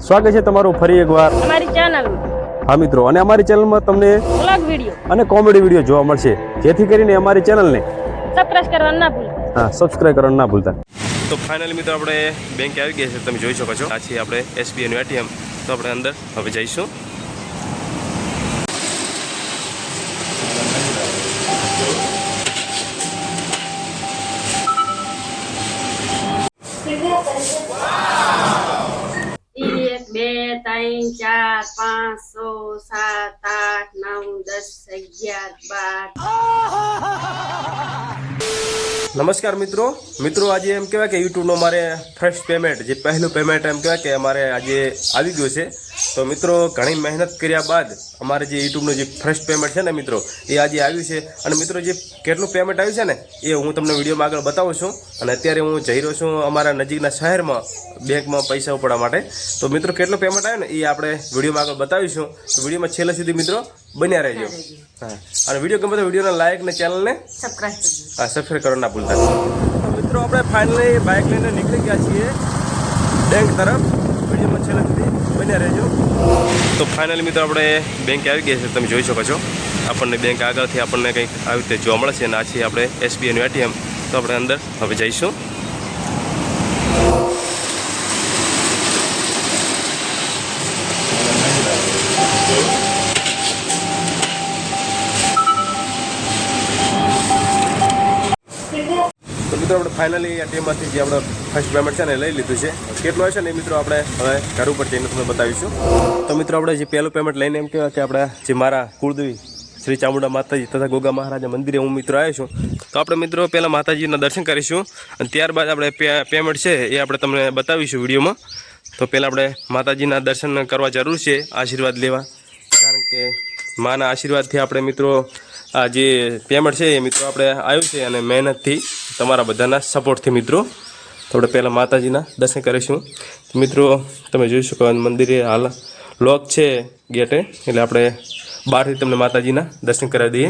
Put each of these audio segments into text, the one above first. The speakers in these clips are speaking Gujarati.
સ્વાગત છે તમારું ફરી એકવાર અમારી ચેનલ હા મિત્રો, અને અમારી ચેનલમાં તમને વ્લોગ વિડિયો અને કોમેડી વિડીયો જોવા મળશે, જેથી કરીને અમારી ચેનલને સબસ્ક્રાઇબ કરવાનું ના ભૂલતા. સબસ્ક્રાઇબ કરવાનું ના ભૂલતા. તો ફાઇનલી મિત્રો આપણે બેંકે આવી ગયા છે, તમે જોઈ શકો છો. આ છે આપણે એસબીઆઈનું એટીએમ. તો આપણે અંદર હવે જઈશું. એક બે ત્રણ ચાર પાંચ 6 7 8 9 10 11 12. નમસ્કાર મિત્રો. આજે એમ કહેવાય કે યુટ્યુબનો મારે ફર્સ્ટ પેમેન્ટ, જે પહેલું પેમેન્ટ એમ કહેવાય કે અમારે આજે આવી ગયું છે. તો મિત્રો ઘણી મહેનત કર્યા બાદ અમારે જે યુટ્યુબનું જે ફર્સ્ટ પેમેન્ટ છે ને મિત્રો, એ આજે આવ્યું છે. અને મિત્રો જે કેટલું પેમેન્ટ આવ્યું છે ને એ હું તમને વિડીયોમાં આગળ બતાવું છું. અને અત્યારે હું જઈ રહ્યો છું અમારા નજીકના શહેરમાં બેંકમાં પૈસા ઉપાડવા માટે. તો મિત્રો કેટલું પેમેન્ટ આવ્યું ને એ આપણે વિડીયોમાં આગળ બતાવીશું. તો વિડીયોમાં છેલ્લે સુધી મિત્રો બન્યા રહેજો. હા, અને વિડીયો ગમે તો વિડીયોને લાઈક ને ચેનલને સબસ્ક્રાઈબ કરવાનું ના ભૂલતા. તો મિત્રો આપણે ફાઇનલી બાઇક લઈને નીકળી ગયા છીએ બેંક તરફ. વિડીયોમાં છેલ્લે સુધી બન્યા રહેજો. તો ફાઇનલી મિત્રો આપણે બેંકે આવી ગયા છે, તમે જોઈ શકો છો. આપણને બેંક આગળથી આપણને કંઈક આવી રીતે જોવા મળે છે. અને આ છે આપણે એસબીઆઈનું એટીએમ. તો આપણે અંદર હવે જઈશું. તો મિત્રો આપણે ફાઇનલી એટીએમમાંથી જે આપણે ફર્સ્ટ પેમેન્ટ છે ને લઈ લીધું છે. કેટલું હશે ને એ મિત્રો આપણે હવે ઘર ઉપર જઈને તમને બતાવીશું. તો મિત્રો આપણે જે પહેલું પેમેન્ટ લઈને એમ કહેવાય કે આપણે જે મારા કુળદેવી શ્રી ચામુંડા માતાજી તથા ગોગા મહારાજા મંદિરે હું મિત્રો આવ્યો છું. તો આપણે મિત્રો પહેલાં માતાજીના દર્શન કરીશું અને ત્યારબાદ આપણે પેમેન્ટ છે એ આપણે તમને બતાવીશું વિડીયોમાં. તો પહેલાં આપણે માતાજીના દર્શન કરવા જરૂર છે, આશીર્વાદ લેવા. કારણ કે માના આશીર્વાદથી આપણે મિત્રો આ જે પેમેન્ટ છે એ મિત્રો આપણે આવ્યું છે, અને મહેનતથી તમારા બધાના સપોર્ટથી મિત્રો. તો આપણે પહેલાં માતાજીના દર્શન કરીશું. મિત્રો તમે જોઈ શકો મંદિરે હાલ લોક છે ગેટે, એટલે આપણે બહારથી તમને માતાજીના દર્શન કરાવી દઈએ.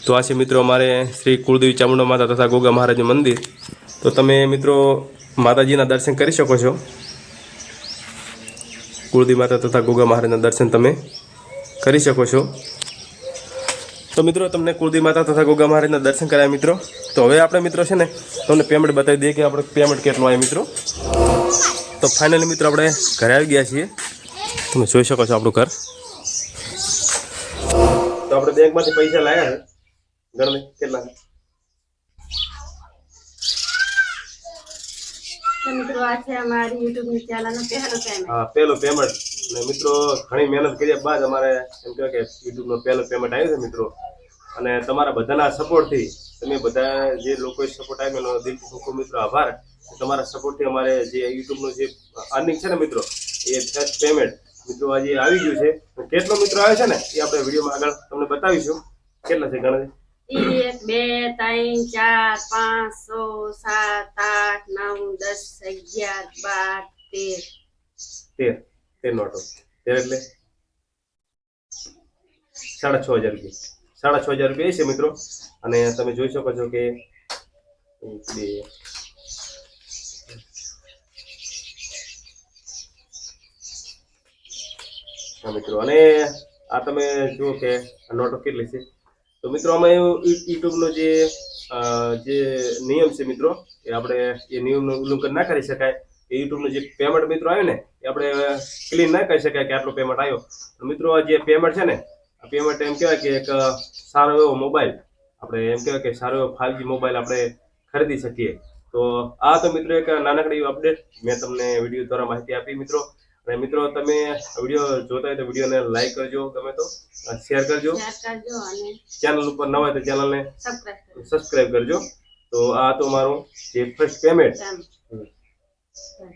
તો આ છે મિત્રો અમારે શ્રી કુળદેવી ચામુંડા માતા તથા ગોગા મહારાજનું મંદિર. તો તમે મિત્રો માતાજીના દર્શન કરી શકો છો. કુળદેવી માતા તથા ગોગા મહારાજના દર્શન તમે કરી શકો છો. તો મિત્રો તમને કુળદેવી માતા તથા ગોગા મહારાજના દર્શન કરાયા મિત્રો. તો હવે આપણે મિત્રો છે ને તમને પેમેન્ટ બતાવી દઈએ કે આપણે પેમેન્ટ કેટલું આવ્યું મિત્રો. તો ફાઇનલી મિત્રો આપણે ઘરે આવી ગયા છીએ. તમે જોઈ શકો છો આપણું ઘર. તો આપણે બેંકમાંથી પૈસા લાવ્યા છે. ગણને કેટલા? મિત્રો આ છે અમારી યુટ્યુબની ચેનલનો પહેલો પેમેન્ટ. હા, પહેલો પેમેન્ટ. અને મિત્રો ઘણી મહેનત કર્યા બાદ અમારે એમ કહેવાય કે યુટ્યુબનો પહેલો પેમેન્ટ આવ્યું છે મિત્રો. અને તમારા બધાના સપોર્ટથી, તમે બધા જે લોકોએ સપોર્ટ આપ્યો એનો દિલથી ખૂબ ખૂબ મિત્રો આભાર. તમારા સપોર્ટથી અમારે જે યુટ્યુબનું જે અર્નિંગ છે ને મિત્રો, એ ફર્સ્ટ પેમેન્ટ મિત્રો આજે આવી ગયું છે. કેટલો મિત્રો આવે છે ને એ આપણે વિડીયોમાં આગળ તમને બતાવીશું. કેટલા છે ગણતરી? 1 2 3 4 5 6 7 8 9 10 11 12 13. 13 નોટો. 13 એટલે 6,500 રૂપિયા. 6,500 રૂપિયા છે મિત્રો. અને તમે જોઈ શકો છો કે 1 2 હા મિત્રો. અને આ તમે જુઓ કે આ નોટો કેટલી છે. તો મિત્રો અમે યુટ્યુબનો જે નિયમ છે મિત્રો, એ આપણે એ નિયમનું ઉલ્લંઘન ના કરી શકાય. એ યુટ્યુબનું જે પેમેન્ટ મિત્રો આવ્યું ને એ આપણે ક્લીન ના કરી શકાય કે આટલો પેમેન્ટ આવ્યો. મિત્રો આ જે પેમેન્ટ છે ને, આ પેમેન્ટ એમ કહેવાય કે એક સારો એવો મોબાઈલ, આપણે એમ કહેવાય કે સારો એવો 5G મોબાઈલ આપણે ખરીદી શકીએ. તો આ તો મિત્રો એક નાનકડી અપડેટ મેં તમને વિડીયો દ્વારા માહિતી આપી મિત્રો. અને મિત્રો તમે વિડીયો જોતા હોય તો વિડીયોને લાઈક કરજો, ગમે તો શેર કરજો, અને ચેનલ ઉપર ન હોય તો ચેનલને સબસ્ક્રાઇબ સબસ્ક્રાઇબ કરજો. તો આ તો મારું જે ફર્સ્ટ પેમેન્ટ.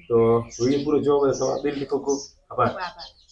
તો વિડીયો પૂરો જોવા બદલ તમારો દિલથી ખૂબ ખૂબ આભાર. કરજો.